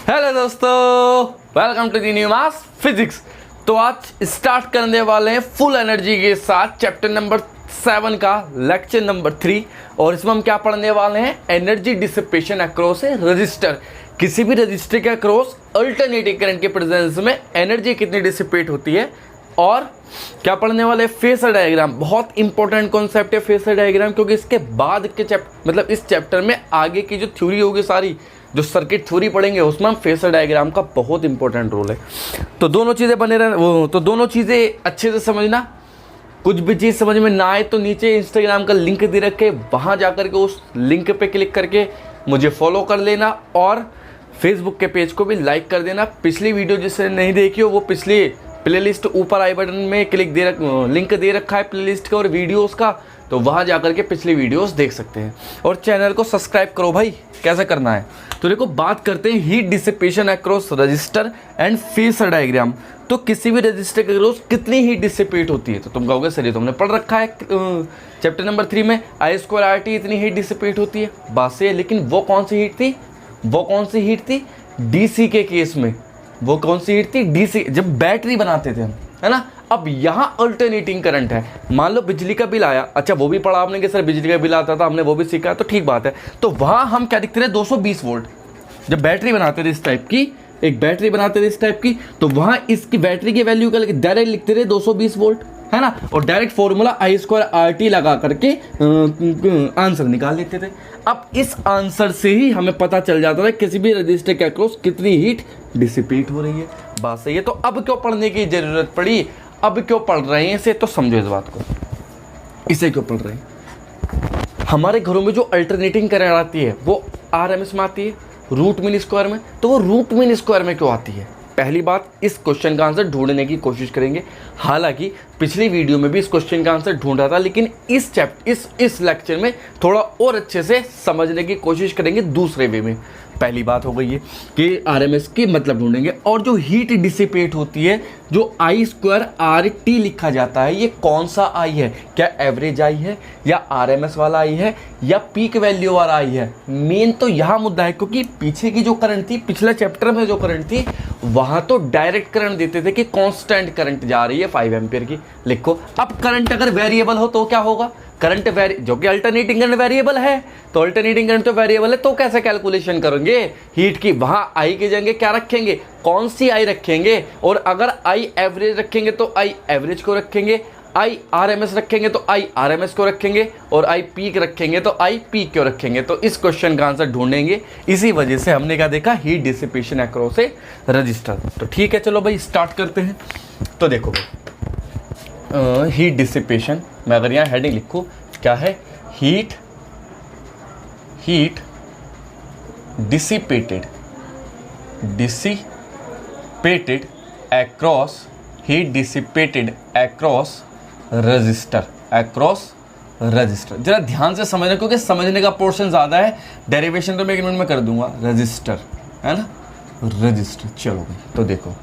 Hello दोस्तों, welcome to the new mass physics. तो आज स्टार्ट करने वाले हैं फुल एनर्जी के साथ चैप्टर नंबर 7 का लेक्चर नंबर 3। और इसमें हम क्या पढ़ने वाले हैं? एनर्जी डिसिपेशन अक्रॉस ए रजिस्टर। किसी भी रजिस्टर के अक्रॉस अल्टरनेटिंग करंट के प्रेजेंस में एनर्जी कितनी डिसिपेट होती है। और क्या पढ़ने वाले? Phasor diagram. बहुत इंपॉर्टेंट कॉन्सेप्ट है फेसर डायग्राम, क्योंकि इसके बाद के मतलब इस चैप्टर में आगे की जो थ्योरी होगी, सारी जो सर्किट थ्योरी पढ़ेंगे, उसमें हम फेसर डायग्राम का बहुत इंपॉर्टेंट रोल है। तो दोनों चीज़ें बने रहे, तो दोनों चीज़ें अच्छे से समझना। कुछ भी चीज़ समझ में ना आए तो नीचे इंस्टाग्राम का लिंक दे रखे, वहाँ जाकर के उस लिंक पे क्लिक करके मुझे फॉलो कर लेना और फेसबुक के पेज को भी लाइक कर देना। पिछली वीडियो जिसने नहीं देखी हो वो पिछली प्लेलिस्ट ऊपर आई बटन में लिंक दे रखा है प्लेलिस्ट का और वीडियोस का, तो वहाँ जाकर के पिछली वीडियोस देख सकते हैं। और चैनल को सब्सक्राइब करो भाई। कैसे करना है तो देखो, बात करते हैं heat dissipation across register and phasor diagram. तो किसी भी रजिस्टर के अक्रॉस कितनी हीट डिसिपेट होती है? तो तुम कहोगे सर ये तुमने पढ़ रखा है चैप्टर नंबर 3 में, I² RT इतनी हीट डिसिपेट होती है। बात से, लेकिन वो कौन सी हीट थी? वो कौन सी हीट थी? डीसी के केस में वो कौन सी हीट थी? डीसी, जब बैटरी बनाते थे हम, है ना। अब यहाँ अल्टरनेटिंग करंट है। मान लो बिजली का बिल आया, अच्छा वो भी पढ़ा आपने कि सर बिजली का बिल आता था, हमने वो भी सीखा, तो ठीक बात है। तो वहाँ हम क्या दिखते रहे? 220 वोल्ट। जब बैटरी बनाते थे इस टाइप की, एक बैटरी बनाते थे इस टाइप की, तो वहाँ इसकी बैटरी की वैल्यू का डायरेक्ट लिखते रहे 220 वोल्ट, है ना। और डायरेक्ट फॉर्मूला I² RT लगा करके आंसर निकाल लेते थे। अब इस आंसर से ही हमें पता चल जाता था किसी भी रजिस्टर के अक्रॉस कितनी हीट डिसिपेट हो रही है। बात सही है। तो अब क्यों पढ़ने की जरूरत पड़ी? अब क्यों पढ़ रहे हैं इसे? तो समझो इस बात को, इसे क्यों पढ़ रहे हैं? हमारे घरों में जो अल्टरनेटिंग करंट आती है वो RMS में आती है, रूट मीन स्क्वायर में। तो वो रूट मीन स्क्वायर में क्यों आती है? पहली बात, इस क्वेश्चन का आंसर ढूंढने की कोशिश करेंगे। हालांकि पिछली वीडियो में भी इस क्वेश्चन का आंसर ढूंढा था, लेकिन इस लेक्चर में थोड़ा और अच्छे से समझने की कोशिश करेंगे दूसरे वे में। पहली बात हो गई है कि RMS की मतलब ढूंढेंगे। और जो हीट डिसिपेट होती है, जो I² RT लिखा जाता है, ये कौन सा I है? क्या एवरेज I है, या RMS वाला I है, या पीक वैल्यू वाला I है? मेन तो यहाँ मुद्दा है, क्योंकि पीछे की जो करंट थी, पिछले चैप्टर में जो करंट थी, वहाँ तो डायरेक्ट करंट देते थे कि कांस्टेंट करंट जा रही है 5 एम्पियर की। लिखो, अब करंट अगर वेरिएबल हो तो क्या होगा? करंट जो कि अल्टरनेटिंग करंट वेरिएबल है, तो अल्टरनेटिंग करंट तो वेरिएबल है, तो कैसे कैलकुलेशन करेंगे हीट की? वहां I की जगह क्या रखेंगे? कौन सी I रखेंगे? और अगर I एवरेज रखेंगे तो I एवरेज को रखेंगे, I RMS रखेंगे तो I RMS को रखेंगे, और I पीक रखेंगे तो I पीक क्यों रखेंगे? तो इस क्वेश्चन का आंसर ढूंढेंगे। इसी वजह से हमने क्या देखा? हीट डिसिपेशन अक्रॉस ए रजिस्टर। तो ठीक है, चलो भाई स्टार्ट करते हैं। तो देखो हीट डिसिपेशन, मैं अगर यहाँ हेडिंग लिखूँ, क्या है? Heat dissipated across register. जरा ध्यान से समझना, क्योंकि समझने का पोर्शन ज़्यादा है। डेरिवेशन तो मैं 1 मिनट में कर दूंगा। रजिस्टर, है ना, रजिस्टर। चलो भाई, तो देखो,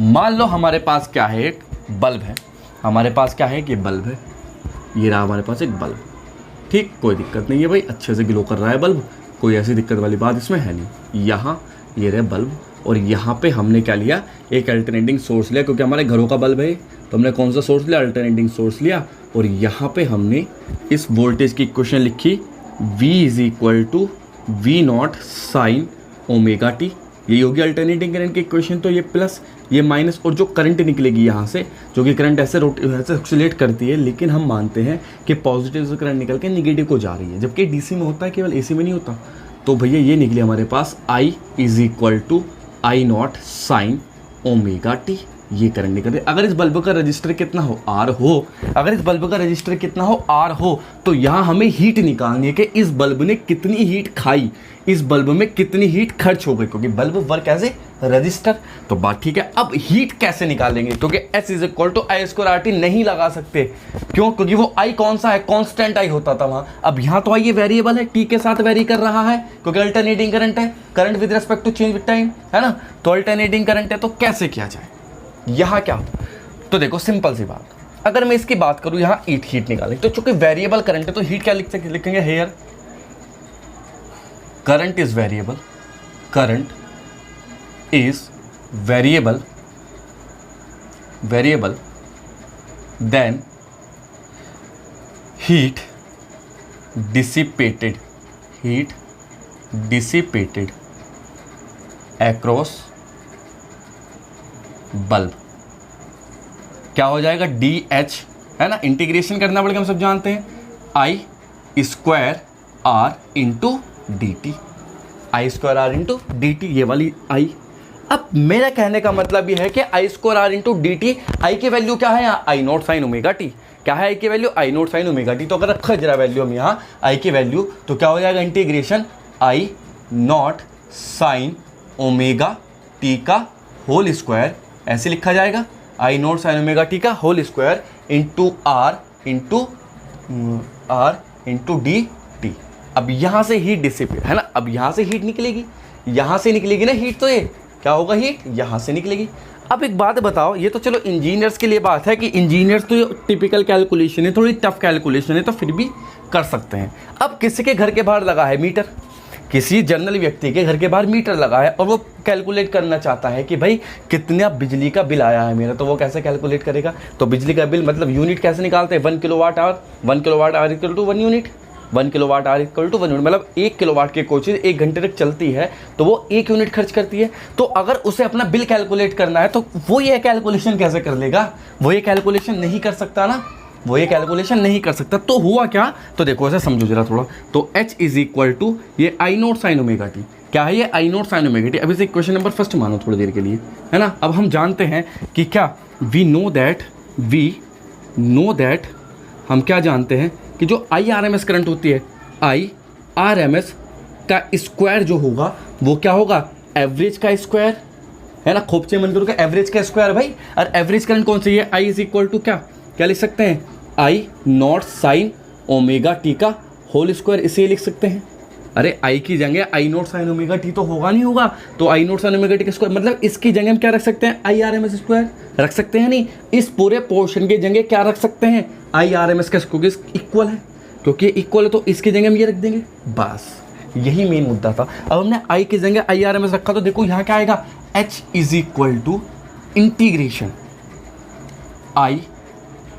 मान लो हमारे पास क्या है? एक बल्ब है। हमारे पास क्या है? कि बल्ब है। ये रहा हमारे पास एक बल्ब, ठीक, कोई दिक्कत नहीं है भाई, अच्छे से ग्लो कर रहा है बल्ब, कोई ऐसी दिक्कत वाली बात इसमें है नहीं। यहाँ ये रहे बल्ब, और यहाँ पे हमने क्या लिया? एक अल्टरनेटिंग सोर्स लिया, क्योंकि हमारे घरों का बल्ब है। तो हमने कौन सा सोर्स लिया? अल्टरनेटिंग सोर्स लिया। और यहाँ पे हमने इस वोल्टेज की इक्वेशन लिखी, V = V0 sin ωt। यही होगी अल्टरनेटिंग करंट की इक्वेशन। तो ये प्लस, ये माइनस, और जो करंट निकलेगी यहाँ से, जो कि करंट ऐसे ऑक्सीलेट करती है, लेकिन हम मानते हैं कि पॉजिटिव से करंट निकल के नेगेटिव को जा रही है, जबकि डीसी में होता है, केवल एसी में नहीं होता। तो भैया ये निकले हमारे पास I = I0 sin ωt। ये करंट निकल रही है। अगर इस बल्ब का रजिस्टर कितना हो? R हो, तो यहाँ हमें हीट निकालनी है कि इस बल्ब ने कितनी हीट खाई, इस बल्ब में कितनी हीट खर्च हो गई, क्योंकि bulb work as a resistor. तो बात ठीक है। अब हीट कैसे निकालेंगे? क्योंकि S = I² RT नहीं लगा सकते। क्यों? क्योंकि वो I कौन सा है? कांस्टेंट I होता था वहाँ। अब यहाँ तो I ये वेरिएबल है, T के साथ वेरी कर रहा है, क्योंकि अल्टरनेटिंग करंट है, current with respect to change with time, है ना। तो अल्टरनेटिंग करंट है, तो कैसे किया जाए? यहाँ क्या? तो देखो सिंपल सी बात, अगर मैं इसकी बात करूँ, यहाँ हीट निकालें, तो चूंकि वेरिएबल करंट है, तो हीट क्या लिखेंगे? Here current is variable, current is variable then heat dissipated across bulb, क्या हो जाएगा, डी एच, है ना, इंटीग्रेशन करना पड़ेगा, हम सब जानते हैं, I square R into D T, I square R into D T, ये वाली आई। अब मेरा कहने का मतलब ये है कि I square R into D T, I की वैल्यू क्या है यहाँ, I naught sine omega T, क्या है आई की value, I naught sine omega T. तो अगर रखा जरा वैल्यू हम यहाँ आई की वैल्यू, तो क्या हो जाएगा, integration I naught sine omega T का होल स्क्वायर, ऐसे लिखा जाएगा, I naught sine omega T का whole square into R into D T. अब यहाँ से हीट डिसिपेट, है ना, अब यहाँ से हीट निकलेगी, यहाँ से निकलेगी ना हीट, तो ये क्या होगा, हीट यहाँ से निकलेगी। अब एक बात बताओ, ये तो चलो इंजीनियर्स के लिए बात है कि इंजीनियर्स तो टिपिकल कैलकुलेशन है, थोड़ी टफ कैलकुलेशन है, तो फिर भी कर सकते हैं। अब किसी के घर के बाहर लगा है मीटर, किसी जनरल व्यक्ति के घर के बाहर मीटर लगा है और वो कैलकुलेट करना चाहता है कि भाई कितना बिजली का बिल आया है मेरा, तो वो कैसे कैलकुलेट करेगा, तो बिजली का बिल मतलब यूनिट कैसे निकालते हैं, 1 kilowatt hour, 1 kilowatt hour equal to 1 unit, 1 kilowatt hour equal to 1 unit, मतलब 1 किलोवाट की कोई चीज़ 1 घंटे तक चलती है तो वो 1 यूनिट खर्च करती है। तो अगर उसे अपना बिल कैलकुलेट करना है तो वो ये कैलकुलेशन कैसे कर लेगा, वो ये कैलकुलेशन नहीं कर सकता ना, वो ये कैलकुलेशन नहीं कर सकता। तो हुआ क्या, तो देखो ऐसे समझो जरा थोड़ा, तो H इज इक्वल टू ये आई नॉट साइन ओमेगा टी, क्या है ये आई नॉट साइन ओमेगा टी। अब इसे क्वेश्चन नंबर फर्स्ट मानो थोड़ी देर के लिए, है ना। अब हम जानते हैं कि क्या, वी नो दैट हम क्या जानते हैं कि जो I R M S current होती है, आई आर एम एस का स्क्वायर जो होगा वो क्या होगा, एवरेज का स्क्वायर, है ना, खोपचे मंदिरों का एवरेज का स्क्वायर भाई। और एवरेज करंट कौन सी है, आई इज इक्वल टू क्या लिख सकते हैं, I naught sine omega T का होल स्क्वायर, इसे लिख सकते हैं। अरे आई की जगह I naught sine omega T तो होगा नहीं होगा, तो I naught sine omega T का स्क्वायर, मतलब इसकी जगह हम क्या रख सकते हैं, I R M S square रख सकते हैं, नहीं इस पूरे पोर्शन की जगह क्या रख सकते हैं, आई आर एम एस का स्क्वायर, इक्वल है, क्योंकि इक्वल है तो इसकी जगह हम ये रख देंगे, बस यही मेन मुद्दा था। अब हमने आई की जगह आई आर एम एस रखा तो देखो यहाँ क्या आएगा, H is equal to integration I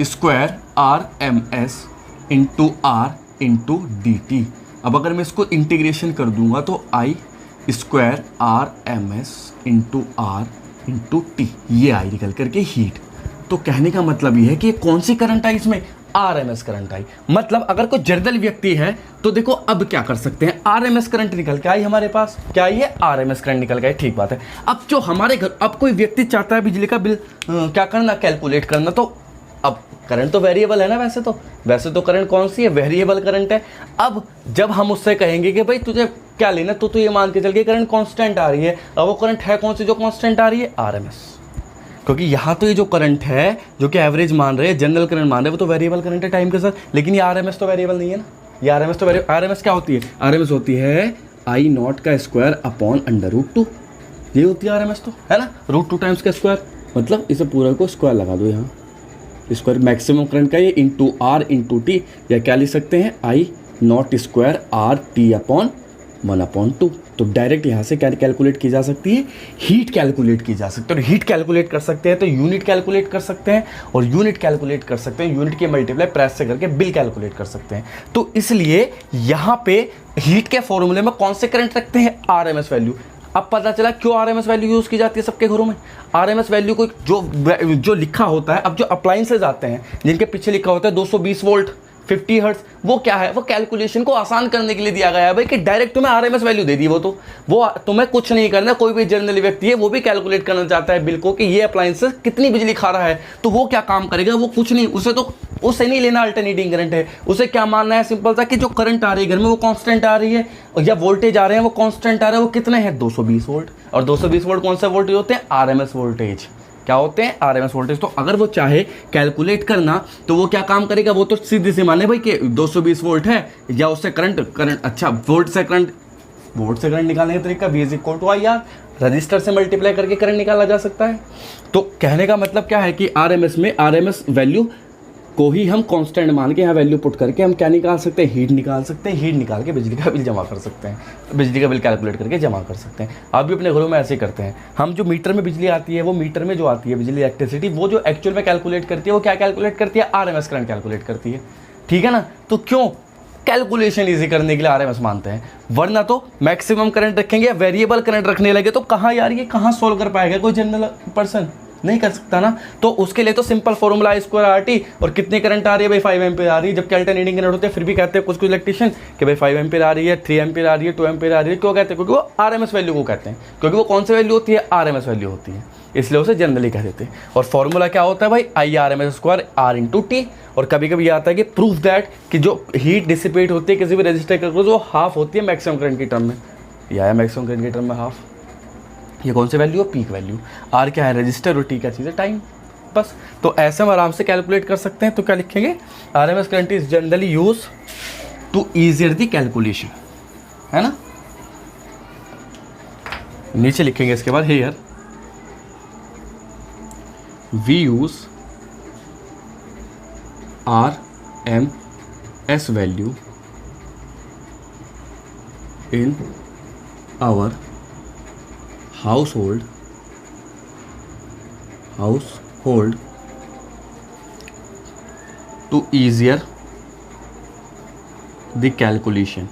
square R M S into R into D T. अब अगर मैं इसको इंटीग्रेशन कर दूंगा तो I square R M S into R into T, ये आई निकल करके हीट। तो कहने का मतलब ये है कि कौन सी करंट आई इसमें, R M S current I. मतलब अगर कोई जनरल व्यक्ति है तो देखो अब क्या कर सकते हैं, आर एम एस करंट निकल के आई हमारे पास, क्या आई है, आर एम एस करंट निकल गया, ठीक बात है। अब जो हमारे घर, अब कोई व्यक्ति चाहता है बिजली का बिल क्या करना, कैलकुलेट करना, तो अब करंट तो वेरिएबल है ना, वैसे तो करंट कौन सी है, वेरिएबल करंट है। अब जब हम उससे कहेंगे कि भाई तुझे क्या लेना, तो ये मान के चल के करंट कांस्टेंट आ रही है, अब वो करंट है कौन सी जो कांस्टेंट आ रही है, आरएमएस। क्योंकि यहाँ तो ये जो करंट है जो कि एवरेज मान रहे हैं, जनरल करंट मान रहे हैं, वो तो वेरिएबल करंट है टाइम के साथ, लेकिन ये आरएमएस तो वेरिएबल नहीं है ना, ये आरएमएस तो आरएमएस क्या होती है, आरएमएस होती है आई नॉट का स्क्वायर अपॉन अंडर रूट 2, ये होती है आरएमएस तो, है ना, √2 टाइम्स का स्क्वायर, मतलब इसे पूरा को स्क्वायर लगा दो यहाँ, स्क्वायर मैक्सिमम करंट का ये इंटू आर इंटू टी, या क्या लिख सकते हैं, I naught square R T upon 1/2। तो डायरेक्ट यहाँ से क्या कैलकुलेट की जा सकती है, हीट कैलकुलेट की जा सकती है। और हीट कैलकुलेट कर सकते हैं तो यूनिट कैलकुलेट कर सकते हैं, और यूनिट कैलकुलेट कर सकते हैं, यूनिट के मल्टीप्लाई प्रेस से करके बिल कैलकुलेट कर सकते हैं। तो इसलिए यहाँ पे हीट के फॉर्मूले में कौन से करंट रखते हैं, आरएमएस वैल्यू। अब पता चला क्यों आरएमएस वैल्यू यूज़ की जाती है सबके घरों में। आरएमएस वैल्यू को जो लिखा होता है, अब जो अप्लायंसेज आते हैं जिनके पीछे लिखा होता है 220 वोल्ट 50 हर्ट्ज, वो क्या है, वो कैलकुलेशन को आसान करने के लिए दिया गया है भाई, कि डायरेक्ट तुम्हें आरएमएस वैल्यू दे दी, वो तुम्हें कुछ नहीं करना। कोई भी जनरल व्यक्ति है वो भी कैलकुलेट करना चाहता है बिल को कि ये अप्लायंसेस कितनी बिजली खा रहा है, तो वो क्या काम करेगा, वो कुछ नहीं, उसे नहीं लेना अल्टरनेटिंग करंट है, उसे क्या मानना है, सिंपल सा कि जो करंट आ रही है घर में वो कांस्टेंट आ रही है, या वोल्टेज आ रहे हैं वो कांस्टेंट आ रहे हैं, वो कितने हैं 220 वोल्ट। और 220 वोल्ट कौन सा वोल्टेज होते हैं, आरएमएस वोल्टेज। क्या होते हैं, आरएमएस वोल्टेज। तो अगर वो चाहे कैलकुलेट करना तो वो क्या काम करेगा, वो तो सीधी सी माने भाई कि 220 वोल्ट है, या उससे करंट अच्छा वोल्ट से करंट निकालने का तरीका V = IR, रजिस्टर से मल्टीप्लाई करके करंट निकाला जा सकता है। तो कहने का मतलब क्या है कि आरएमएस में आरएमएस वैल्यू को ही हम कांस्टेंट मान के यहाँ वैल्यू पुट करके हम क्या निकाल सकते हैं, हीट निकाल सकते हैं, हीट निकाल के बिजली का बिल जमा कर सकते हैं, बिजली का बिल कैलकुलेट करके जमा कर सकते हैं। आप भी अपने घरों में ऐसे करते हैं। हम जो मीटर में बिजली आती है, वो मीटर में जो आती है बिजली इलेक्ट्रिसिटी, वो जो एक्चुअल में कैलकुलेट करती है वो क्या कैलकुलेट करती है, आरएमएस करंट कैलकुलेट करती है, ठीक है ना। तो क्यों, कैलकुलेशन इजी करने के लिए आरएमएस मानते हैं, वरना तो मैक्सिमम करंट रखेंगे या वेरिएबल करंट रखने लगे तो कहाँ यार ये कहाँ सोल्व कर पाएगा कोई जनरल पर्सन, नहीं कर सकता ना। तो उसके लिए तो simple formula I square RT, और कितनी करंट आ रही है भाई 5 एम्पीयर आ रही है। जबकि अल्टरनेटिंग करंट होते हैं फिर भी कहते हैं कुछ इलेक्ट्रिशियन कि भाई 5 एम्पीयर आ रही है, 3 एम्पीयर आ रही है, 2 एम्पीयर आ रही है। क्यों कहते हैं, क्योंकि वो आरएमएस वैल्यू को कहते हैं, क्योंकि वो कौन सी वैल्यू होती है, आरएमएस वैल्यू होती है, इसलिए उसे जनरली कह देते हैं। और फॉर्मूला क्या होता है भाई, I/RMS स्क्वायर R/T। और कभी कभी आता है कि प्रूफ दैट कि जो हीट डिसिपेट होती है किसी भी रजिस्टर का वो हाफ होती है मैक्सिमम करंट की टर्म में, या है मैक्सिमम करंट की टर्म में हाफ। ये कौन सी वैल्यू है, पीक वैल्यू। आर क्या है, रजिस्टर, और टी क्या चीज़ है, टाइम, बस। तो ऐसे हम आराम से कैलकुलेट कर सकते हैं। तो क्या लिखेंगे, RMS current is generally use to easier the calculation, है ना। नीचे लिखेंगे इसके बाद, here we use RMS value in our household to easier the calculation,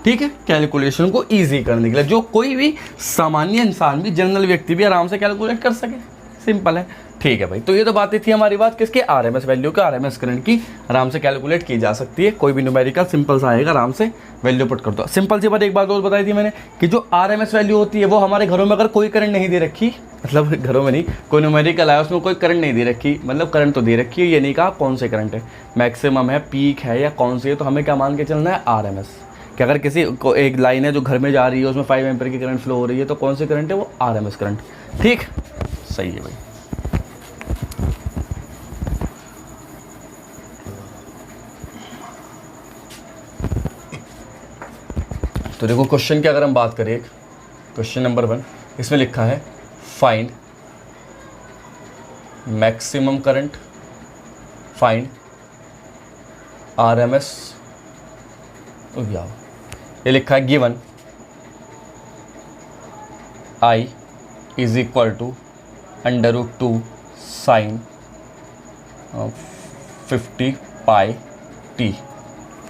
ठीक है, कैलकुलेशन को इजी करने के लिए, जो कोई भी सामान्य इंसान भी, जनरल व्यक्ति भी आराम से कैलकुलेट कर सके, सिंपल है, ठीक है भाई। तो ये तो बातें थी हमारी बात किसके, आरएमएस वैल्यू का, आरएमएस करंट की आराम से कैलकुलेट की जा सकती है। कोई भी न्यूमेरिकल सिंपल सा आएगा, आराम से वैल्यू पुट कर दो। सिंपल सी बात एक बात और बताई थी मैंने कि जो आरएमएस वैल्यू होती है वो हमारे घरों में अगर कोई करंट नहीं दे रखी, मतलब घरों में नहीं, कोई न्यूमेरिकल आया उसमें कोई करंट नहीं दे रखी, मतलब करंट तो दे रखी है, ये नहीं कहा कौन से करंट है, मैक्सिमम है, पीक है, या कौन सी है, तो हमें क्या मान के चलना है, आरएमएस। कि अगर किसी को एक लाइन है जो घर में जा रही है उसमें 5 एम्पीयर की करंट फ्लो हो रही है, तो कौन सी करंट है, वो आरएमएस करंट, ठीक, सही है भाई। तो देखो क्वेश्चन की अगर हम बात करें, क्वेश्चन नंबर 1, इसमें लिखा है find maximum current, find RMS, ये लिखा है given I is equal to √2 sine 50 pi t,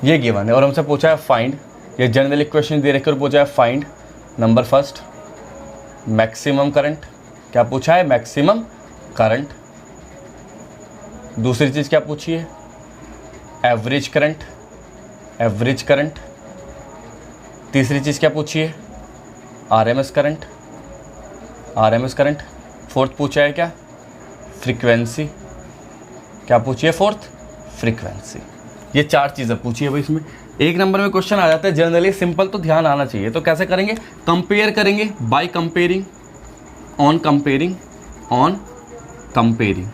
ये गिवन है। और हमसे पूछा है फाइंड, ये जनरल इक्वेशन दे रखी और पूछा है find number first maximum current, क्या पूछा है, मैक्सिमम करंट। दूसरी चीज़ क्या पूछी है, एवरेज करंट, एवरेज करंट। तीसरी चीज़ क्या पूछी है, RMS current, RMS current. Fourth पूछा है क्या, फ्रीक्वेंसी, क्या पूछी है, फोर्थ फ्रीक्वेंसी। ये 4 चीज़ें पूछी है भाई इसमें। एक नंबर में क्वेश्चन आ जाता है जनरली सिंपल, तो ध्यान आना चाहिए। तो कैसे करेंगे, कंपेयर करेंगे, by comparing, on comparing, on comparing,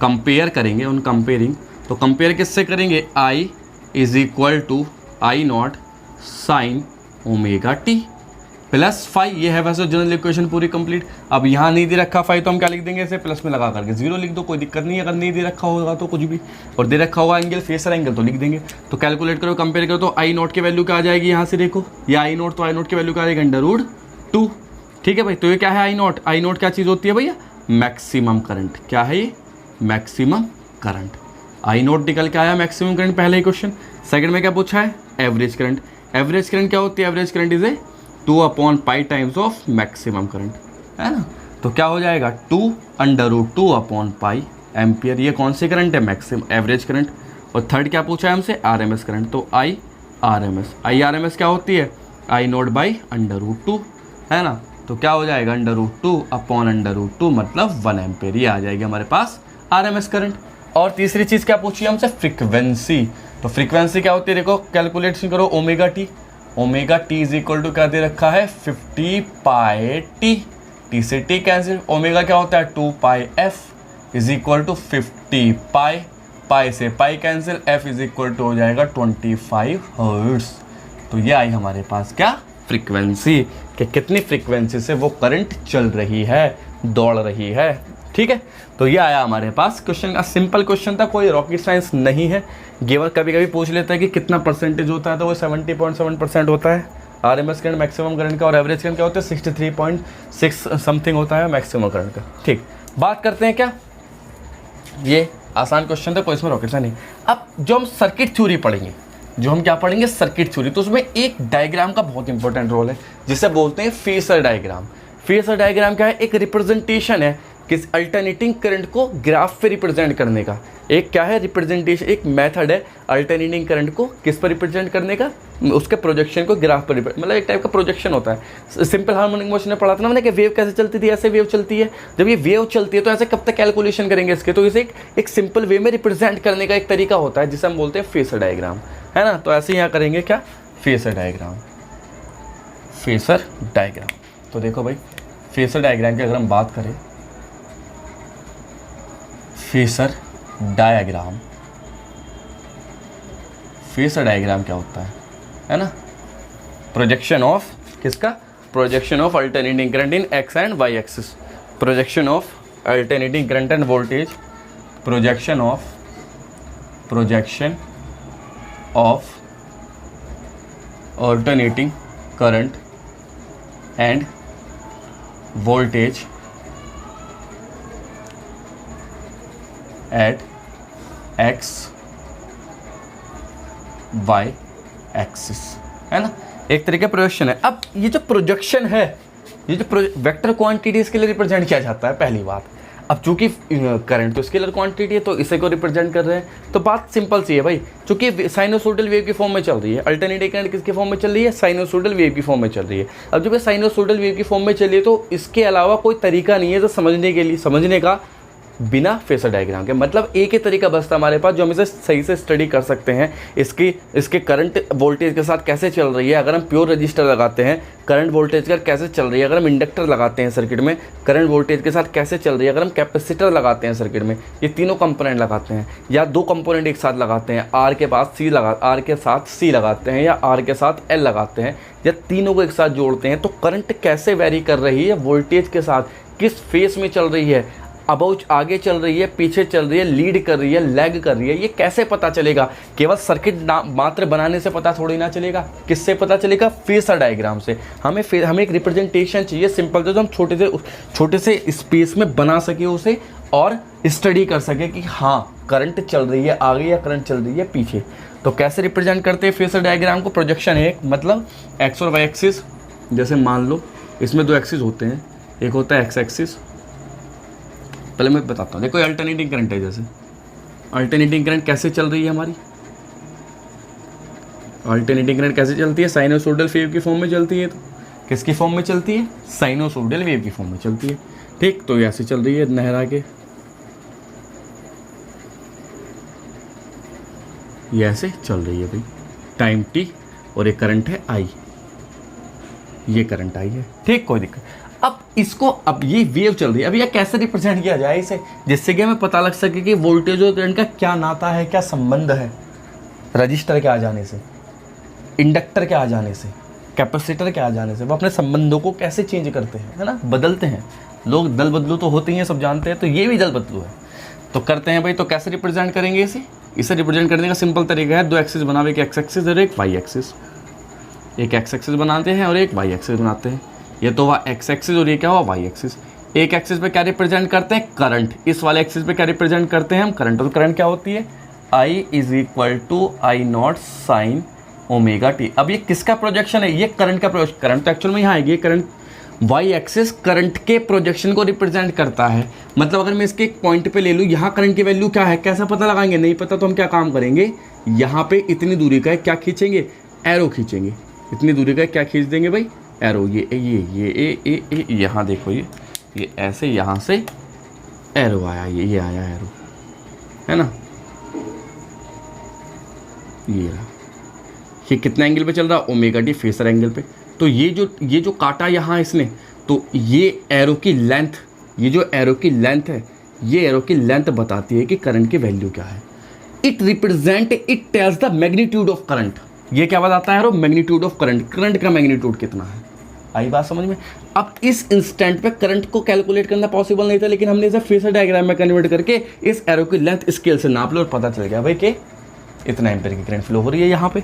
compare करेंगे ऑन कंपेयरिंग। तो कंपेयर किससे करेंगे, I is equal to I0 sine omega t plus five. ये है वैसे जनरल इक्वेशन पूरी कंप्लीट। अब यहाँ नहीं दे रखा फाइव तो हम क्या लिख देंगे, इसे प्लस में लगा करके 0 लिख दो, कोई दिक्कत नहीं है। अगर नहीं दे रखा होगा तो कुछ भी, और दे रखा होगा एंगल, फेसर एंगल, तो लिख देंगे। तो कैलकुलेट करो, कंपेयर करो, तो I0 की वैल्यू क्या आ जाएगी, यहाँ से देखो ये I0, तो I0 की वैल्यू क्या आ जाएगी, √2। ठीक है भाई, तो ये क्या है I0, I0 क्या चीज़ होती है भैया, मैक्सिमम करंट। क्या है ये, मैक्सिमम करंट। I0 निकल के आया मैक्सिमम करंट, पहले ही क्वेश्चन। सेकंड में क्या पूछा है, एवरेज करंट। एवरेज करंट क्या होती है, average current is a 2/π times of maximum current, है ना। तो क्या हो जाएगा 2√2/π एम्पियर। ये कौन सी करंट है, मैक्सिमम एवरेज करंट। और थर्ड क्या पूछा है हमसे, आरएमएस करंट। तो I/RMS क्या होती है, I0/√2, है ना। तो क्या हो जाएगा √2/√2 मतलब 1 एम्पियर। ये आ जाएगी हमारे पास आरएमएस करंट। और तीसरी चीज़ क्या पूछी है हमसे, फ्रीक्वेंसी। तो फ्रीक्वेंसी क्या होती है, देखो कैलकुलेशन करो, omega t. Omega t is equal to क्या दे रखा है, 50πt। टी से टी कैंसिल, ओमेगा क्या होता है 2πf is equal to 50π। Pi से pi cancel, f is equal to हो जाएगा 25 हर्ट्ज। तो ये आई हमारे पास क्या, फ्रीक्वेंसी, कि कितनी फ्रीक्वेंसी से वो करंट चल रही है, दौड़ रही है। ठीक है, तो ये आया हमारे पास क्वेश्चन का, सिंपल क्वेश्चन था, कोई रॉकेट साइंस नहीं है। गिवन कभी कभी पूछ लेता है कि कितना परसेंटेज होता है, तो वो 70.7% होता है आरएमएस करंट मैक्सिमम करंट का, और एवरेज करंट क्या होता है 63.6 समथिंग होता है मैक्सिमम करंट का। ठीक, बात करते हैं क्या, ये आसान क्वेश्चन था, कोई इसमें रॉकेट साइंस नहीं। अब जो हम सर्किट थ्योरी पढ़ेंगे, जो हम क्या पढ़ेंगे सर्किट थ्योरी, तो उसमें एक डायग्राम का बहुत इंपॉर्टेंट रोल है जिसे बोलते हैं फेसर डायग्राम। फेसर डायग्राम क्या है, एक रिप्रेजेंटेशन है किस अल्टरनेटिंग करंट को ग्राफ पे रिप्रेजेंट करने का। एक क्या है रिप्रेजेंटेशन, एक मेथड है अल्टरनेटिंग करंट को किस पर रिप्रेजेंट करने का, उसके प्रोजेक्शन को ग्राफ पर, मतलब एक टाइप का प्रोजेक्शन होता है। सिंपल हार्मोनिक मोशन में पढ़ा था ना मैंने कि वेव कैसे चलती थी, ऐसे वेव चलती है। जब ये वेव चलती है तो ऐसे कब तक कैलकुलेशन करेंगे इसके, तो इसे एक सिंपल वे में रिप्रेजेंट करने का एक तरीका होता है जिसे हम बोलते हैं फेसर डायग्राम, है ना। तो ऐसे यहाँ करेंगे क्या, फेसर डायग्राम। फेसर डायग्राम, तो देखो भाई फेसर डायग्राम की अगर हम बात करें, फेसर डायग्राम, फेसर डायग्राम क्या होता है ना, प्रोजेक्शन ऑफ किसका, projection of alternating current in X and Y axis, projection of alternating current and voltage, projection of alternating current and voltage at X Y axis, है ना, एक तरीके projection है। अब ये जो प्रोजेक्शन है, ये जो वेक्टर क्वांटिटीज के लिए रिप्रेजेंट किया जाता है, पहली बात। अब चूंकि करंट तो स्केलर क्वांटिटी है तो इसे को रिप्रेजेंट कर रहे हैं, तो बात सिंपल सी है भाई, चूंकि साइनोसोडल वेव की फॉर्म में चल रही है, अल्टरनेटिंग करंट किसके फॉर्म में चल रही है, साइनोसोडल वेव की फॉर्म में चल रही है। अब जब ये साइनोसोडल वेव की फॉर्म में चल रही है तो इसके अलावा कोई तरीका नहीं है तो समझने का बिना फेसर डायग्राम के, मतलब एक ही तरीका बसता हमारे पास जो हम इसे सही से स्टडी कर सकते हैं, इसके करंट वोल्टेज के साथ कैसे चल रही है। अगर हम प्योर रजिस्टर लगाते हैं करंट वोल्टेज का कैसे चल रही है, अगर हम इंडक्टर लगाते हैं सर्किट में करंट वोल्टेज के साथ कैसे चल रही है, अगर हम कैपेसिटर लगाते हैं सर्किट में, ये तीनों कंपोनेंट लगाते हैं या दो कंपोनेंट एक साथ लगाते हैं, आर के साथ सी लगाते हैं या आर के साथ एल लगाते हैं, या तीनों को एक साथ जोड़ते हैं, तो करंट कैसे वेरी कर रही है वोल्टेज के साथ, किस फेस में चल रही है, अबाउट आगे चल रही है, पीछे चल रही है, लीड कर रही है, लैग कर रही है, ये कैसे पता चलेगा। केवल सर्किट मात्र बनाने से पता थोड़ी ना चलेगा, किससे पता चलेगा, फेसर डायग्राम से। हमें एक रिप्रेजेंटेशन चाहिए सिंपल, जो हम छोटे से स्पेस में बना सके उसे और स्टडी कर सके कि हाँ करंट चल रही है आगे या करंट चल रही है पीछे। तो कैसे रिप्रेजेंट करते हैं फेसर डायग्राम को, प्रोजेक्शन है मतलब एक्स और वाई एक्सिस, जैसे मान लो इसमें दो एक्सिस होते हैं, एक होता है एक्स एक्सिस, पहले मैं बताता हूँ। देखो अल्टरनेटिंग करंट है, जैसे अल्टरनेटिंग करंट कैसे चल रही है हमारी, अल्टरनेटिंग करंट कैसे चलती है, साइनोसोडल वेव की फॉर्म में चलती है। तो किसकी फॉर्म में चलती है, साइनोसोडल वेव की फॉर्म में चलती है। ठीक, तो ऐसे चल रही है नहरा के, ये ऐसे चल रही है भाई, टाइम टी, और एक करंट है आई, ये करंट आई है। ठीक, कोई दिक्कत। अब ये वेव चल रही है, अब ये कैसे रिप्रेजेंट किया जाए इसे, जिससे कि हमें पता लग सके कि वोल्टेज और करंट का क्या नाता है, क्या संबंध है, रजिस्टर के आ जाने से, इंडक्टर के आ जाने से, कैपेसिटर के आ जाने से, वो अपने संबंधों को कैसे चेंज करते हैं, है ना, बदलते हैं। लोग दल बदलू तो होते ही हैं, सब जानते हैं, तो ये भी दल बदलू है, तो करते हैं भाई। तो कैसे रिप्रेजेंट करेंगे इसे रिप्रेजेंट करने का सिंपल तरीका है, दो एक्सिस बनावे, एक एक्स एक्सिस और एक वाई एक्सिस, एक एक्स एक्सिस बनाते हैं और एक वाई एक्सिस बनाते हैं। ये तो हुआ एक्स एक्सिस और ये क्या हुआ वाई एक्सिस। एक एक्सिस पे क्या रिप्रेजेंट करते हैं, करंट, इस वाले एक्सिस पे क्या रिप्रेजेंट करते हैं हम, करंट। तो करंट क्या होती है, I = I0 sin omega T. अब ये किसका प्रोजेक्शन है, ये करंट का प्रोजेक्शन, करंट तो एक्चुअल में यहाँ आएगी, करंट वाई एक्सिस करंट के प्रोजेक्शन को रिप्रेजेंट करता है। मतलब अगर मैं इसके एक पॉइंट पे ले लूँ, यहाँ करंट की वैल्यू क्या है, कैसा पता लगाएंगे, नहीं पता तो हम क्या काम करेंगे, यहाँ पे इतनी दूरी का क्या खींचेंगे, एरो खींचेंगे, इतनी दूरी का क्या खींच देंगे भाई, एरो। ये यहाँ देखो, ये ऐसे यहाँ से एरो आया, ये आया एरो, है ना, ये कितना एंगल पे चल रहा है, ओमेगा टी, फेसर एंगल पे। तो ये जो काटा यहाँ इसने, तो ये एरो की लेंथ, ये जो एरो की लेंथ है, ये एरो की लेंथ बताती है कि करंट की वैल्यू क्या है। It tells the magnitude of current. ये क्या बताता है arrow, magnitude of current, current का मैग्नीट्यूड कितना है। आई बात समझ में। अब इस इंस्टेंट पे करंट को कैलकुलेट करना पॉसिबल नहीं था, लेकिन हमने इसे फेजर डायग्राम में कन्वर्ट करके इस एरो की लेंथ स्केल से नाप लो और पता चल गया भाई कि इतना एम्पीयर की करंट फ्लो हो रही है यहाँ पे।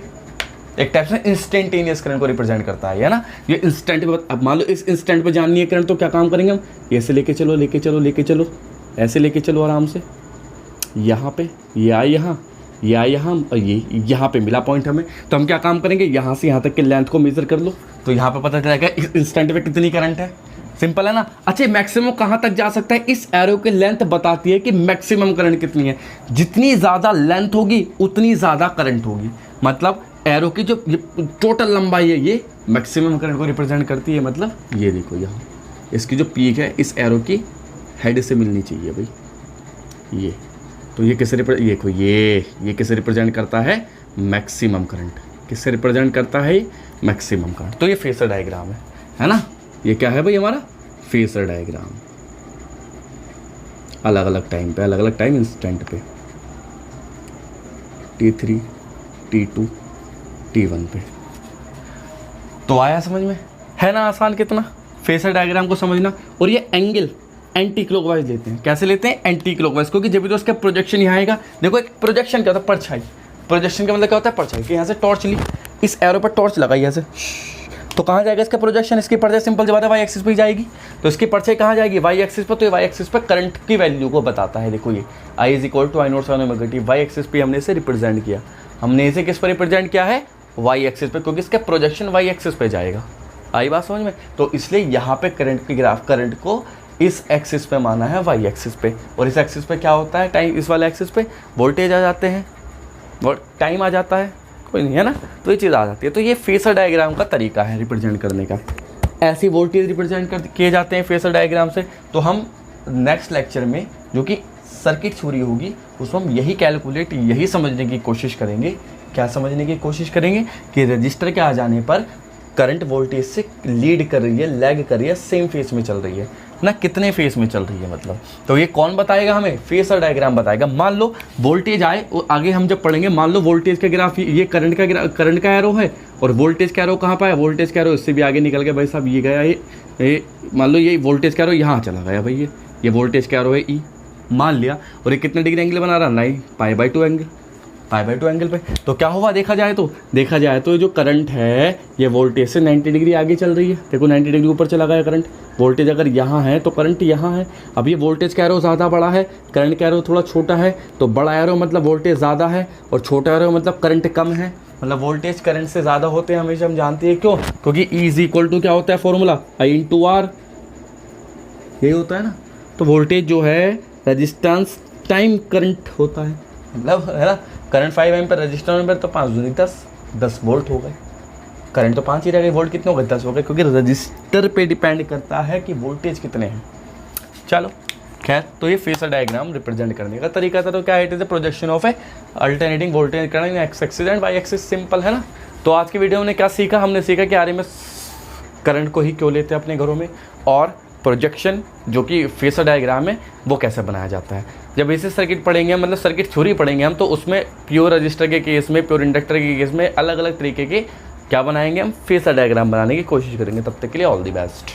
एक टाइप से इंस्टेंटेनियस करंट को रिप्रेजेंट करता है ना ये इंस्टेंट पे। अब मान लो इस इंस्टेंट पे जाननी है करंट, तो क्या काम करेंगे हम, ऐसे लेके चलो लेके चलो लेके चलो, ऐसे लेके चलो आराम से, यहाँ पे या यहाँ और ये यहाँ पे मिला पॉइंट हमें, तो हम क्या काम करेंगे, यहाँ से यहाँ तक के लेंथ को मेजर कर लो, तो यहाँ पे पता चलेगा इस इंस्टेंट पे कितनी करंट है। सिंपल है ना। अच्छा, मैक्सिमम कहाँ तक जा सकता है, इस एरो की लेंथ बताती है कि मैक्सिमम करंट कितनी है। जितनी ज़्यादा लेंथ होगी उतनी ज़्यादा करंट होगी, मतलब एरो की जो टोटल लंबाई है ये मैक्सिमम करंट को रिप्रेजेंट करती है। मतलब ये देखो यहाँ इसकी जो पीक है इस एरो की हेड से मिलनी चाहिए भाई, ये तो ये किससे देखो ये किससे रिप्रेजेंट करता है, मैक्सिमम करंट। किससे रिप्रेजेंट करता है, मैक्सिमम करंट। तो ये फेजर डायग्राम है ना। ये क्या है भाई, हमारा फेजर डायग्राम। अलग अलग टाइम पे, अलग अलग टाइम इंस्टेंट पे, T3 T2 T1 पे। तो आया समझ में, है ना आसान कितना फेजर डायग्राम को समझना। और ये एंगल एंटी क्लॉकवाइज लेते हैं। कैसे लेते हैं, एंटी क्लॉकवाइज, क्योंकि जब भी तो उसका प्रोजेक्शन यहाँ आएगा। देखो एक प्रोजेक्शन क्या होता है, परछाई। प्रोजेक्शन का मतलब क्या होता है, परछाई। कि यहाँ से टॉर्च ली, इस एरो पर टॉर्च लगाई ऐसे, तो कहाँ जाएगा इसका प्रोजेक्शन, इसकी परछाई सिंपल सी बात है वाई एक्सिस पे जाएगी। तो इसकी परछाई कहाँ जाएगी, वाई एक्सिस पर। तो ये वाई एक्सिस पर करंट की वैल्यू को बताता है। देखो ये I = I0 sin ωt, Y axis पे हमने इसे रिप्रेजेंट किया। हमने इसे किस पर रिप्रेजेंट किया है, वाई एक्सिस पे, क्योंकि इसका प्रोजेक्शन वाई एक्सिस पे जाएगा। आई बात समझ में। तो इसलिए यहाँ पे करंट की ग्राफ, करंट को इस एक्सिस पे माना है, वाई एक्सिस पे। और इस एक्सिस पे क्या होता है, टाइम। इस वाले एक्सिस पे वोल्टेज आ जाते हैं और टाइम आ जाता है, कोई नहीं है ना। तो ये चीज़ आ जाती है। तो ये फेजर डायग्राम का तरीका है रिप्रेजेंट करने का। ऐसी वोल्टेज रिप्रेजेंट किए जाते हैं फेजर डायग्राम से। तो हम नेक्स्ट लेक्चर में जो कि सर्किट थ्योरी होगी उसमें हम यही कैलकुलेट, यही समझने की कोशिश करेंगे। क्या समझने की कोशिश करेंगे कि रजिस्टर के आ जाने पर करंट वोल्टेज से लीड कर रही है, लैग कर रही है, सेम फेज में चल रही है ना, कितने फेज में चल रही है मतलब। तो ये कौन बताएगा हमें, फेजर डायग्राम बताएगा। मान लो वोल्टेज आए, और आगे हम जब पढ़ेंगे, मान लो वोल्टेज का ग्राफ ये करंट का एरो है, और वोल्टेज का एरो कहाँ पर है, वोल्टेज का एरो इससे भी आगे निकल गया भाई साहब, ये गया ये मान लो ये वोल्टेज का एरो यहाँ चला गया भाई, ये वोल्टेज का एरो है ई मान लिया। और ये कितने डिग्री एंगल बना रहा है, नहीं π/2 एंगल, π/2 एंगल पे। तो क्या हुआ, देखा जाए तो जो करंट है ये वोल्टेज से 90 डिग्री आगे चल रही है। देखो 90 डिग्री ऊपर चला गया करंट। वोल्टेज अगर यहाँ है तो करंट यहाँ है। अब ये वोल्टेज का एरो ज़्यादा बड़ा है, करंट का एरो थोड़ा छोटा है। तो बड़ा एरो मतलब वोल्टेज ज़्यादा है, और छोटा एरो मतलब करंट कम है। मतलब वोल्टेज करंट से ज़्यादा होते हैं हमेशा, हम जानते हैं क्यों, क्योंकि E = क्या होता है फॉर्मूला, I × R, यही होता है ना। तो वोल्टेज जो है रेजिस्टेंस टाइम करंट होता है, मतलब है ना। करंट 5 एम्पीयर, रजिस्टर एम्पीयर, तो 5 दूनी 10 वोल्ट हो गए। करंट तो 5 ही रह गए, वोल्ट कितने हो गए, 10 हो गए, क्योंकि रजिस्टर पे डिपेंड करता है कि वोल्टेज कितने हैं। चलो खैर, तो ये फेजर डायग्राम रिप्रेजेंट करने का तरीका था। तो क्या it is the projection of a alternating voltage current in X axis and Y axis, simple है ना। तो आज की वीडियो में क्या सीखा, हमने सीखा कि आरएमएस करंट को ही क्यों लेते हैं अपने घरों में, और प्रोजेक्शन जो कि फेजर डायग्राम है वो कैसे बनाया जाता है। जब इसे सर्किट पढ़ेंगे, मतलब सर्किट थ्योरी पढ़ेंगे हम, तो उसमें प्योर रजिस्टर के केस में, प्योर इंडक्टर के केस में अलग अलग तरीके के क्या बनाएंगे हम, फेजर डायग्राम बनाने की कोशिश करेंगे। तब तक के लिए ऑल द बेस्ट।